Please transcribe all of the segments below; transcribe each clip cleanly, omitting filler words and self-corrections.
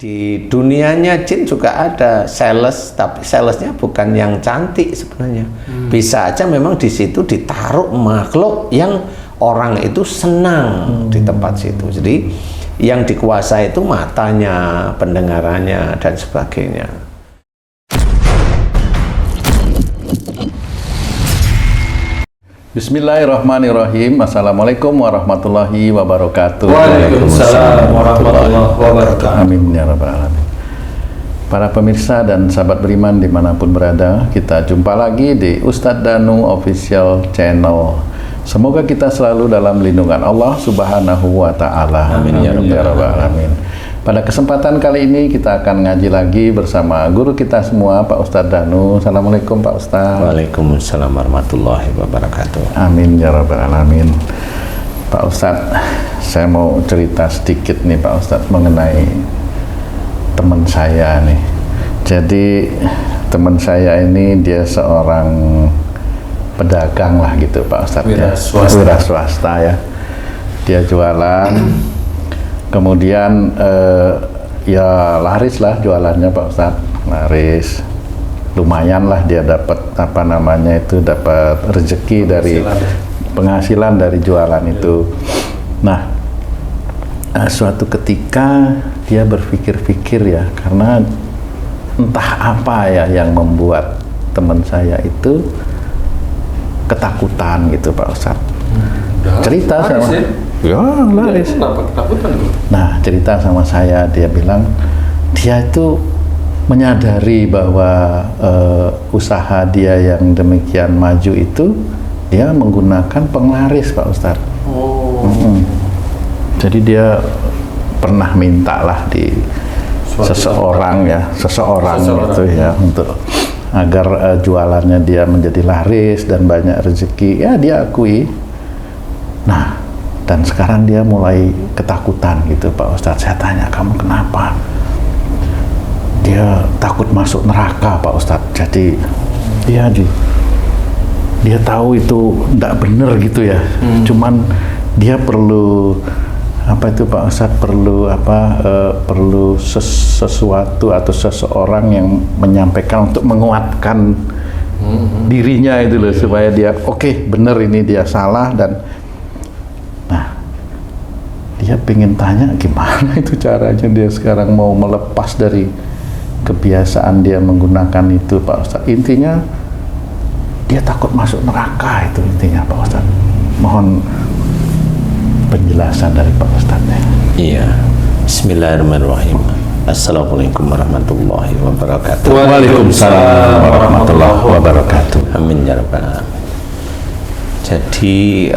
Di dunianya jin juga ada sales, tapi salesnya bukan yang cantik sebenarnya. Bisa aja memang di situ ditaruh makhluk yang orang itu senang di tempat situ. Jadi yang dikuasai itu matanya, pendengarannya, dan sebagainya. Bismillahirrahmanirrahim. Assalamualaikum warahmatullahi wabarakatuh. Waalaikumsalam warahmatullahi wabarakatuh. Amin ya rabbal alamin. Para pemirsa dan sahabat beriman dimanapun berada, kita jumpa lagi di Ustadz Danu Official Channel. Semoga kita selalu dalam lindungan Allah Subhanahu wa Ta'ala. Amin ya rabbal alamin. Pada kesempatan kali ini kita akan ngaji lagi bersama guru kita semua, Pak Ustadz Danu. Assalamualaikum Pak Ustadz. Waalaikumsalam warahmatullahi wabarakatuh. Amin ya rabbal alamin. Pak Ustadz, saya mau cerita sedikit nih Pak Ustadz mengenai teman saya nih. Jadi teman saya ini dia seorang pedagang lah gitu Pak Ustadz, wira swasta ya. Dia jualan. Kemudian ya laris lah jualannya Pak Ustadz, laris, lumayan lah dia dapat apa namanya itu, dapat rezeki dari penghasilan dari jualan itu. Nah, suatu ketika dia berpikir-pikir ya, karena entah apa ya yang membuat teman saya itu ketakutan gitu Pak Ustadz. Cerita sama ya laris. Kenapa ketakutan? Nah, cerita sama saya, dia bilang dia itu menyadari bahwa usaha dia yang demikian maju itu dia menggunakan penglaris Pak Ustadz. Jadi dia pernah minta lah di seseorang itu ya untuk agar jualannya dia menjadi laris dan banyak rezeki, ya dia akui. Nah, dan sekarang dia mulai ketakutan gitu Pak Ustadz. Saya tanya, kamu kenapa? Dia takut masuk neraka Pak Ustadz. Jadi dia tahu itu tidak benar gitu ya. Cuman dia perlu apa itu Pak Ustadz, perlu sesuatu atau seseorang yang menyampaikan untuk menguatkan dirinya itu loh, supaya dia oke, benar ini dia salah. Dan dia pengen tanya gimana itu caranya dia sekarang mau melepas dari kebiasaan dia menggunakan itu Pak Ustadz. Intinya dia takut masuk neraka, itu intinya Pak Ustadz. Mohon penjelasan dari Pak Ustadz. Iya. Bismillahirrahmanirrahim. Assalamualaikum warahmatullahi wabarakatuh. Waalaikumsalam warahmatullahi wabarakatuh. Amin ya rabbal alamin. Jadi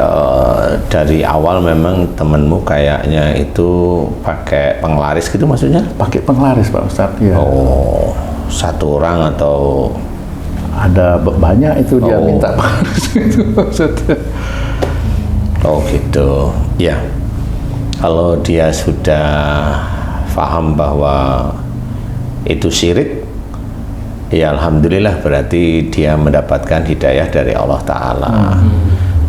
dari awal memang temenmu kayaknya itu pakai penglaris gitu maksudnya? Pakai penglaris Pak Ustadz ya. Oh, satu orang atau ada banyak itu dia minta penglaris itu maksudnya. Oh gitu ya. Kalau dia sudah paham bahwa itu syirik, ya alhamdulillah, berarti dia mendapatkan hidayah dari Allah Ta'ala.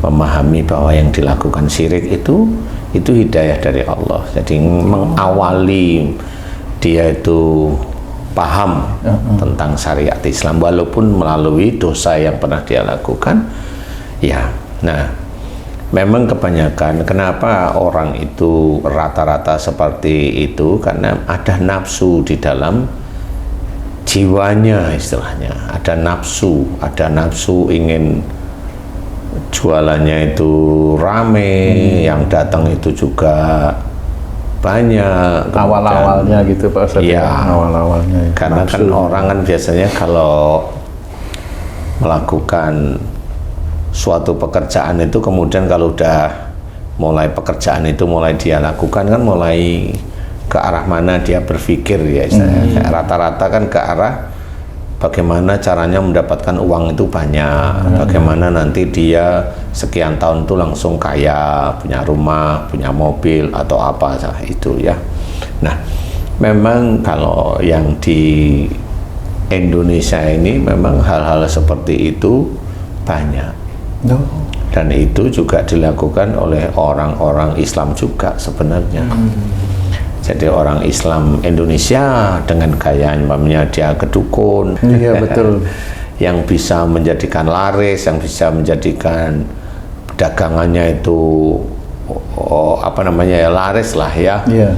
Memahami bahwa yang dilakukan syirik itu hidayah dari Allah. Jadi mengawali dia itu paham tentang syariat Islam walaupun melalui dosa yang pernah dia lakukan. Ya, nah memang kebanyakan kenapa orang itu rata-rata seperti itu, karena ada nafsu di dalam jiwanya istilahnya. Ada nafsu ingin jualannya itu rame, yang datang itu juga banyak. Awal-awalnya gitu Pak Ustadz. Ya, awal-awalnya. Karena nafsu. Kan orang kan biasanya kalau melakukan suatu pekerjaan itu kemudian kalau udah mulai pekerjaan itu mulai dia lakukan kan mulai ke arah mana dia berpikir ya. Rata-rata kan ke arah bagaimana caranya mendapatkan uang itu banyak, bagaimana nanti dia sekian tahun itu langsung kaya, punya rumah, punya mobil atau apa itu ya. Nah, memang kalau yang di Indonesia ini memang hal-hal seperti itu banyak. Dan itu juga dilakukan oleh orang-orang Islam juga sebenarnya. Jadi orang Islam Indonesia dengan gaya umpamanya dia kedukun, Iya betul. yang bisa menjadikan laris, yang bisa menjadikan dagangannya itu laris lah ya. Iya.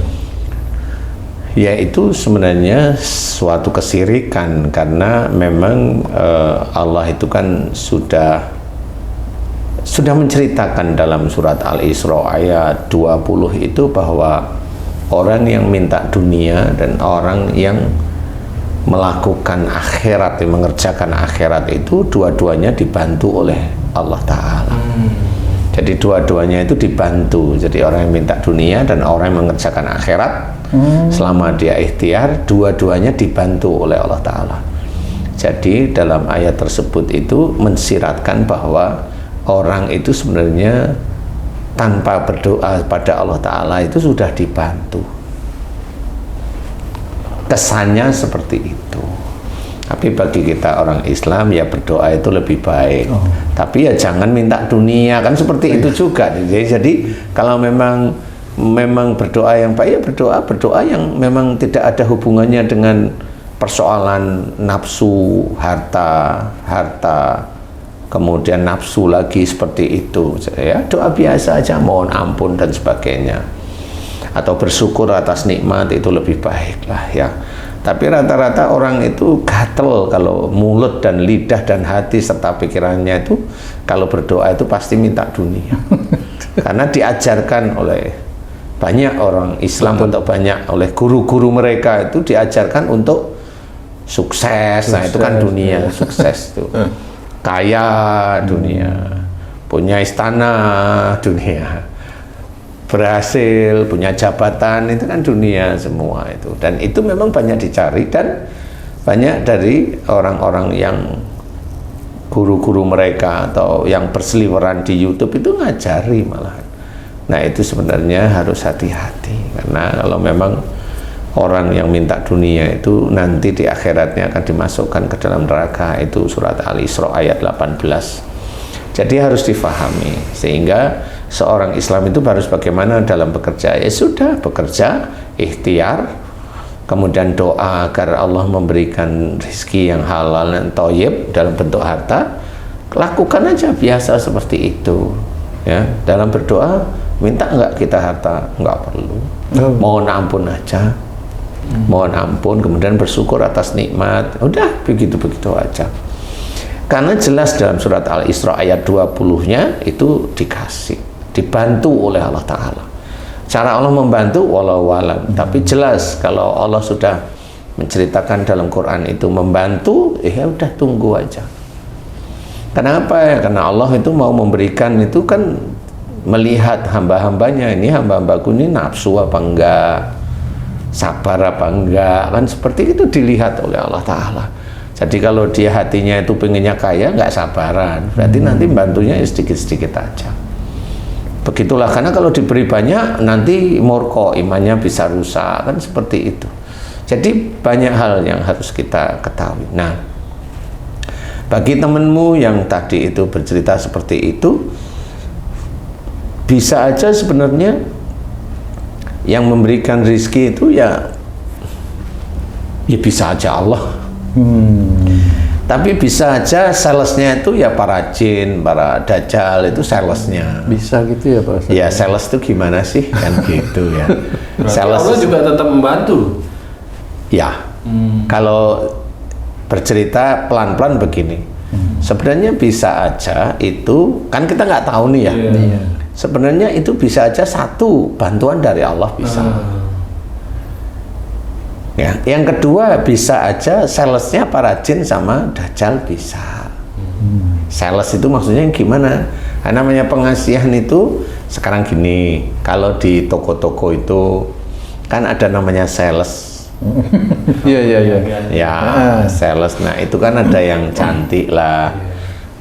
Ya itu sebenarnya suatu kesirikan, karena memang Allah itu kan sudah menceritakan dalam surat Al-Isra ayat 20 itu bahwa orang yang minta dunia dan orang yang melakukan akhirat, yang mengerjakan akhirat itu dua-duanya dibantu oleh Allah Ta'ala. Jadi dua-duanya itu dibantu. Jadi orang yang minta dunia dan orang yang mengerjakan akhirat, selama dia ikhtiar, dua-duanya dibantu oleh Allah Ta'ala. Jadi dalam ayat tersebut itu mensiratkan bahwa orang itu sebenarnya tanpa berdoa pada Allah Ta'ala itu sudah dibantu. Kesannya seperti itu. Tapi bagi kita orang Islam ya berdoa itu lebih baik. Tapi ya jangan minta dunia, kan seperti itu juga. Jadi kalau memang berdoa yang baik, ya berdoa yang memang tidak ada hubungannya dengan persoalan nafsu, harta, kemudian nafsu lagi seperti itu. Ya doa biasa aja, mohon ampun dan sebagainya, atau bersyukur atas nikmat, itu lebih baik lah ya. Tapi rata-rata orang itu gatel kalau mulut dan lidah dan hati serta pikirannya itu kalau berdoa itu pasti minta dunia. Karena diajarkan oleh banyak orang Islam atau banyak oleh guru-guru mereka itu diajarkan untuk sukses. Nah itu kan dunia, sukses tuh. Kaya dunia, punya istana dunia, berhasil, punya jabatan, itu kan dunia semua itu. Dan itu memang banyak dicari, dan banyak dari orang-orang yang guru-guru mereka atau yang berseliweran di YouTube itu ngajari malahan. Nah itu sebenarnya harus hati-hati, karena kalau memang orang yang minta dunia itu nanti di akhiratnya akan dimasukkan ke dalam neraka. Itu surat Al-Isra ayat 18. Jadi harus difahami, sehingga seorang Islam itu harus bagaimana dalam bekerja. Ya sudah, bekerja, ikhtiar, kemudian doa agar Allah memberikan rezeki yang halal dan thayyib dalam bentuk harta. Lakukan aja biasa seperti itu ya. Dalam berdoa, minta enggak kita harta? Enggak perlu. Mohon ampun aja. Mohon ampun, kemudian bersyukur atas nikmat. Udah begitu-begitu aja. Karena jelas dalam surat Al-Isra ayat 20-nya itu dikasih, dibantu oleh Allah Ta'ala. Cara Allah membantu walau alam, tapi jelas kalau Allah sudah menceritakan dalam Quran itu membantu, ya udah tunggu aja. Kenapa ya? Karena Allah itu mau memberikan itu kan melihat hamba-hambanya, ini hamba-hambaku ini nafsu apa enggak, sabar apa enggak, kan seperti itu dilihat oleh Allah Ta'ala. Jadi kalau dia hatinya itu pengennya kaya, nggak sabaran, berarti nanti bantunya sedikit-sedikit aja. Begitulah, karena kalau diberi banyak nanti murko, imannya bisa rusak, kan seperti itu. Jadi banyak hal yang harus kita ketahui. Nah, bagi temenmu yang tadi itu bercerita seperti itu, bisa aja sebenarnya yang memberikan rezeki itu ya bisa aja Allah. Tapi bisa aja salesnya itu ya para jin, para dajjal, itu salesnya. Bisa gitu ya Pak Ustaz? Ya sales itu gimana sih, kan gitu ya. Sales Allah juga tetap membantu. Ya, kalau bercerita pelan-pelan begini, sebenarnya bisa aja itu, kan kita nggak tahu nih ya. Sebenarnya itu bisa aja satu bantuan dari Allah bisa. Ya, yang kedua bisa aja salesnya para jin sama dajjal bisa. Sales itu maksudnya gimana? Nah, namanya pengasihan itu sekarang gini, kalau di toko-toko itu kan ada namanya sales. Ya, sales. Nah itu kan ada yang cantik lah.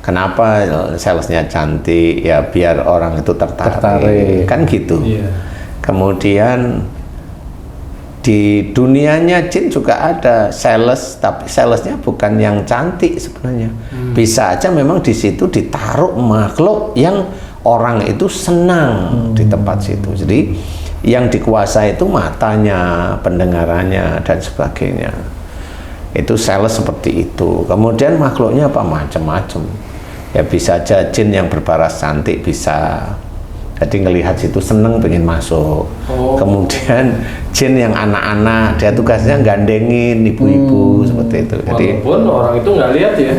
Kenapa salesnya cantik? Ya biar orang itu tertarik. Kan gitu. Kemudian di dunianya jin juga ada sales, tapi salesnya bukan yang cantik sebenarnya. Bisa aja memang di situ ditaruh makhluk yang orang itu senang di tempat situ. Jadi Yang dikuasai itu matanya, pendengarannya, dan sebagainya. Itu sales seperti itu. Kemudian makhluknya apa? Macam-macam. Ya bisa aja jin yang berparas cantik bisa. Jadi ngelihat situ seneng pengen masuk. Kemudian jin yang anak-anak, dia tugasnya gandengin ibu-ibu seperti itu. Jadi walaupun orang itu nggak lihat ya.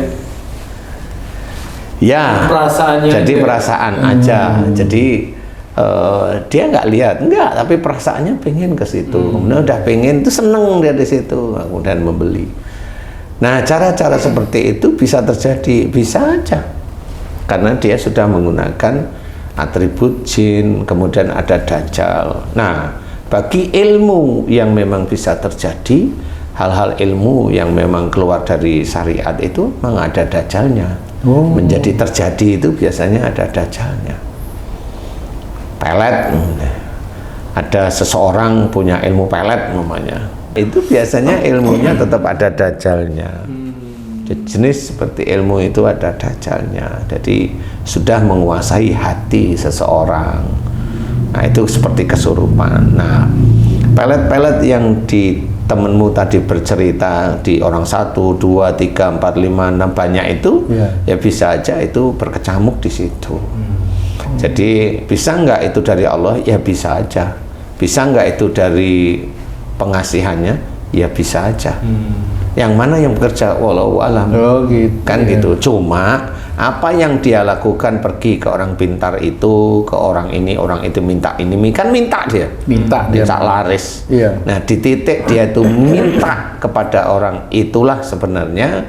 Ya. Perasaannya. Jadi aja. perasaan aja. Jadi dia nggak lihat, enggak, tapi perasaannya pengen ke situ. Kemudian udah pengen itu seneng dia di situ, kemudian membeli. Nah, cara-cara seperti itu bisa terjadi, bisa aja, karena dia sudah menggunakan atribut jin, kemudian ada dajjal. Nah, bagi ilmu yang memang bisa terjadi, hal-hal ilmu yang memang keluar dari syariat itu memang ada dajjalnya. Menjadi terjadi itu biasanya ada dajjalnya. Pelet, ada seseorang punya ilmu pelet namanya, itu biasanya ilmunya tetap ada dajjalnya. Jenis seperti ilmu itu ada dajjalnya, jadi sudah menguasai hati seseorang. Nah, itu seperti kesurupan. Nah, pelet-pelet yang di temenmu tadi bercerita di orang 1, 2, 3, 4, 5, 6 banyak itu, ya bisa aja itu berkecamuk di situ. Jadi bisa nggak itu dari Allah? Ya bisa aja. Bisa nggak itu dari pengasihannya? Ya bisa aja. Yang mana yang bekerja? Wallahu alam. Gitu, kan gitu. Cuma apa yang dia lakukan, pergi ke orang pintar itu, ke orang ini, orang itu minta ini, kan minta dia. Minta laris. Iya. Nah, di titik dia itu minta kepada orang, itulah sebenarnya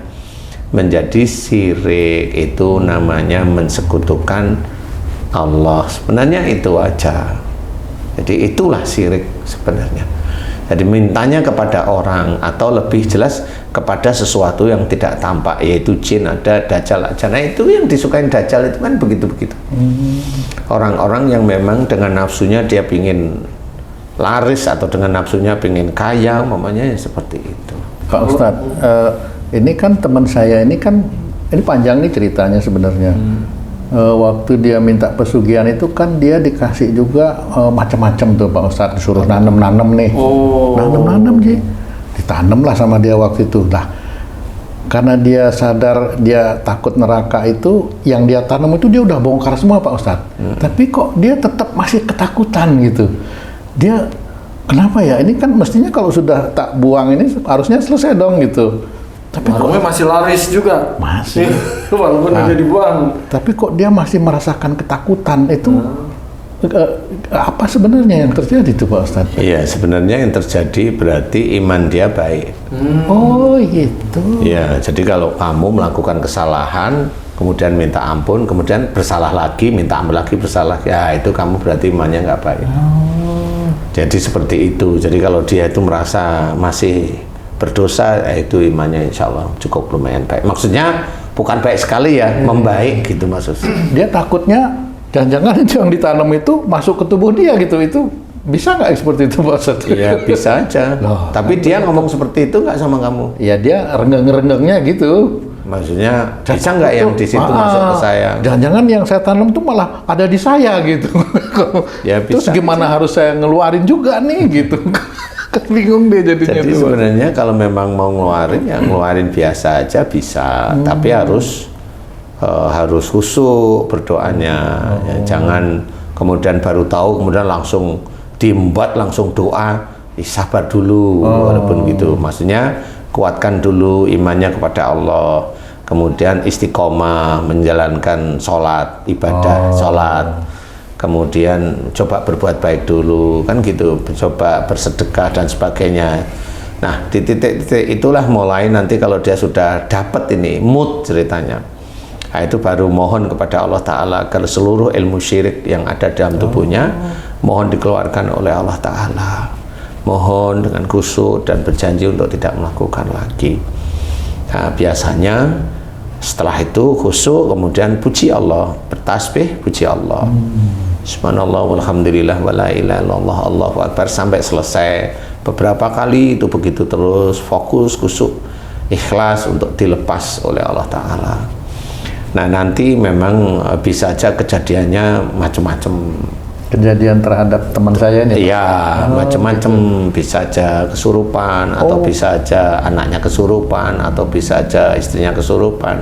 menjadi syirik. Itu namanya mensekutukan Allah. Sebenarnya itu aja. Jadi itulah syirik sebenarnya. Jadi mintanya kepada orang, atau lebih jelas kepada sesuatu yang tidak tampak, yaitu jin, ada dajjal aja. Nah, itu yang disukain dajjal itu kan begitu-begitu. Orang-orang yang memang dengan nafsunya dia pingin laris, atau dengan nafsunya pingin kaya, mamanya ya seperti itu. Pak Ustadz, ini kan teman saya ini kan, ini panjang nih ceritanya sebenarnya. Waktu dia minta pesugihan itu kan dia dikasih juga macam-macam tuh Pak Ustadz, disuruh nanem-nanem nih. Nanem-nanem sih, ditanam lah sama dia waktu itu. Lah, karena dia sadar dia takut neraka itu, yang dia tanam itu dia udah bongkar semua Pak Ustadz. Tapi kok dia tetap masih ketakutan gitu. Dia kenapa ya? Ini kan mestinya kalau sudah tak buang ini harusnya selesai dong gitu. Tapi warungnya masih laris juga. Masih. Walaupun udah dibuang. Tapi kok dia masih merasakan ketakutan itu? Apa sebenarnya yang terjadi itu Pak Ustadz? Iya, sebenarnya yang terjadi berarti iman dia baik. Oh gitu. Ya, jadi kalau kamu melakukan kesalahan, kemudian minta ampun, kemudian bersalah lagi, minta ampun lagi, bersalah, ya itu kamu berarti imannya nggak baik. Jadi seperti itu. Jadi kalau dia itu merasa masih berdosa, itu imannya insya Allah cukup lumayan baik. Maksudnya bukan baik sekali ya, membaik gitu maksudnya. Dia takutnya jangan-jangan itu yang ditanam itu masuk ke tubuh dia gitu. Itu bisa nggak seperti itu Pak Ustadz? Iya bisa aja. Loh, tapi dia ngomong seperti itu nggak sama kamu? Ya dia renggeng-renggengnya gitu. Maksudnya bisa nggak yang di situ masuk ke saya? Jangan-jangan yang saya tanam tuh malah ada di saya gitu. Ya, terus bisa gimana aja. Harus saya ngeluarin juga nih gitu. Bingung deh jadinya. Jadi sebenarnya kalau memang mau ngeluarin, ya ngeluarin biasa aja bisa, tapi harus khusyuk berdoanya. Ya, jangan kemudian baru tahu kemudian langsung diembat, langsung doa. Sabar dulu, walaupun gitu. Maksudnya kuatkan dulu imannya kepada Allah, kemudian istiqomah menjalankan sholat, ibadah sholat, kemudian coba berbuat baik dulu, kan gitu, coba bersedekah dan sebagainya. Nah, di titik-titik itulah mulai nanti kalau dia sudah dapat ini mood ceritanya, nah, itu baru mohon kepada Allah Ta'ala agar seluruh ilmu syirik yang ada dalam tubuhnya mohon dikeluarkan oleh Allah Ta'ala. Mohon dengan khusyuk dan berjanji untuk tidak melakukan lagi. Nah, biasanya setelah itu khusyuk, kemudian puji Allah, bertasbih, puji Allah. Subhanallah walhamdulillah wala ilaha illallah Allahu akbar sampai selesai. Beberapa kali itu begitu terus, fokus, khusyuk, ikhlas untuk dilepas oleh Allah Ta'ala. Nah, nanti memang bisa aja kejadiannya macam-macam. kejadian terhadap teman saya ini. Iya, macam-macam, bisa aja kesurupan, atau bisa aja anaknya kesurupan, atau bisa aja istrinya kesurupan,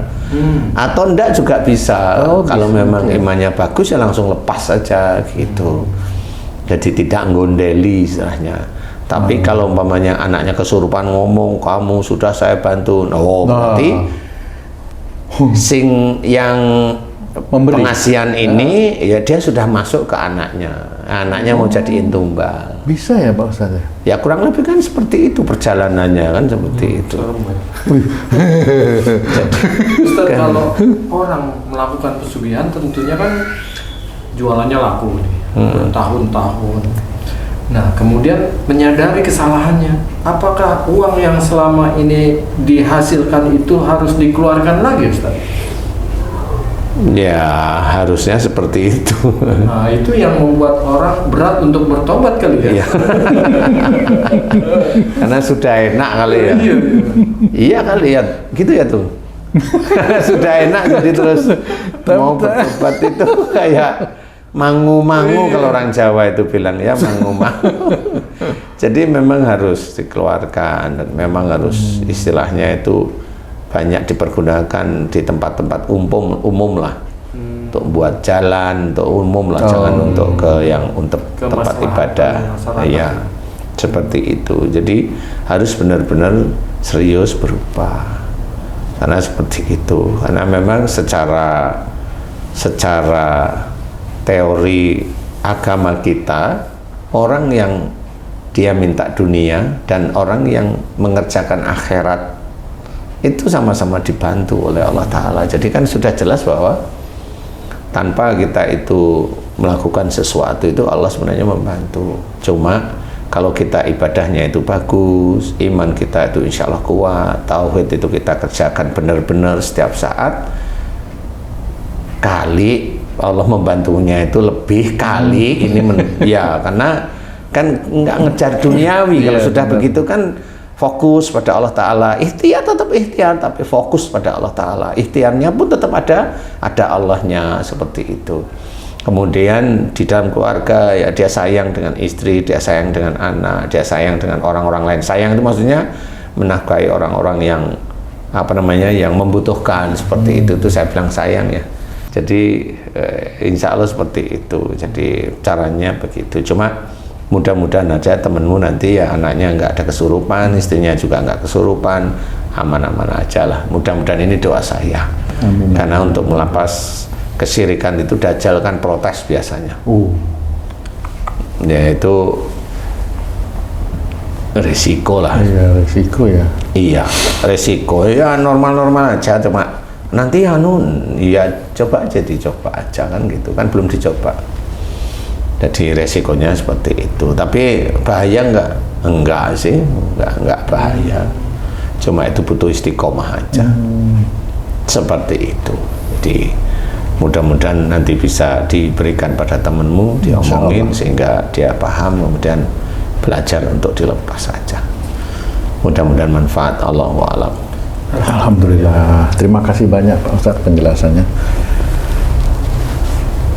atau enggak juga bisa. Kalau memang imannya bagus ya langsung lepas saja gitu. Jadi tidak ngondeli istilahnya. Tapi kalau umpamanya anaknya kesurupan ngomong, kamu sudah saya bantu, berarti sing yang Memberi. pengasihan ini ya dia sudah masuk ke anaknya mau jadiin tumbal. Bisa ya Pak Ustadz? Ya kurang lebih kan seperti itu perjalanannya kan seperti itu. Ustaz, kalau orang melakukan pesugihan tentunya kan jualannya laku nih bertahun-tahun. Nah kemudian menyadari kesalahannya, apakah uang yang selama ini dihasilkan itu harus dikeluarkan lagi Ustaz? Ya harusnya seperti itu. Nah itu yang membuat orang berat untuk bertobat kali ya. Iya. Karena sudah enak kali ya. Iya kali ya, gitu ya tuh. Sudah enak jadi terus mau bertobat itu kayak mangu-mangu kalau orang Jawa itu bilang ya, mangu-mangu. Jadi memang harus dikeluarkan dan memang harus istilahnya itu banyak dipergunakan di tempat-tempat umum lah, untuk buat jalan, untuk umum lah, jangan untuk untuk tempat ibadah. Ya seperti itu. Jadi harus benar-benar serius berubah, karena seperti itu. Karena memang secara teori agama kita, orang yang dia minta dunia dan orang yang mengerjakan akhirat itu sama-sama dibantu oleh Allah Ta'ala. Jadi kan sudah jelas bahwa tanpa kita itu melakukan sesuatu itu Allah sebenarnya membantu. Cuma kalau kita ibadahnya itu bagus, iman kita itu insya Allah kuat, tauhid itu kita kerjakan benar-benar setiap saat, kali Allah membantunya itu lebih kali ini ya, karena kan nggak ngejar duniawi. Kalau sudah begitu kan fokus pada Allah Ta'ala, ikhtiar tetap ikhtiar, tapi fokus pada Allah Ta'ala. Ikhtiarnya pun tetap ada Allahnya, seperti itu. Kemudian di dalam keluarga ya dia sayang dengan istri, dia sayang dengan anak, dia sayang dengan orang-orang lain. Sayang itu maksudnya menafkahi orang-orang yang yang membutuhkan, seperti itu saya bilang sayang ya. Jadi insya Allah seperti itu. Jadi caranya begitu. Cuma mudah-mudahan aja temenmu nanti ya anaknya nggak ada kesurupan, istrinya juga nggak kesurupan, aman-aman aja lah. Mudah-mudahan ini doa saya. Amin. Karena untuk melepas kesyirikan itu Dajjal kan protes biasanya. Ya itu risiko lah. Iya risiko ya. Iya risiko ya, normal-normal aja, cuma nanti ya coba aja kan gitu kan, belum dicoba. Jadi resikonya seperti itu. Tapi bahaya enggak sih, enggak bahaya. Cuma itu butuh istiqomah aja. Seperti itu. Jadi mudah-mudahan nanti bisa diberikan pada temanmu, diomongin sehingga dia paham, kemudian belajar untuk dilepas saja. Mudah-mudahan manfaat. Allahu a'lam. Alhamdulillah. Terima kasih banyak Pak Ustadz penjelasannya.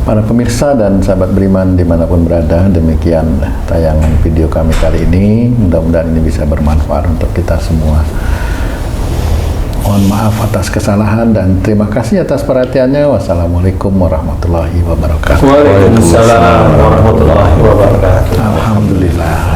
Para pemirsa dan sahabat beriman dimanapun berada, demikian tayangan video kami kali ini. Mudah-mudahan ini bisa bermanfaat untuk kita semua. Mohon maaf atas kesalahan dan terima kasih atas perhatiannya. Wassalamualaikum warahmatullahi wabarakatuh. Waalaikumsalam warahmatullahi wabarakatuh. Alhamdulillah.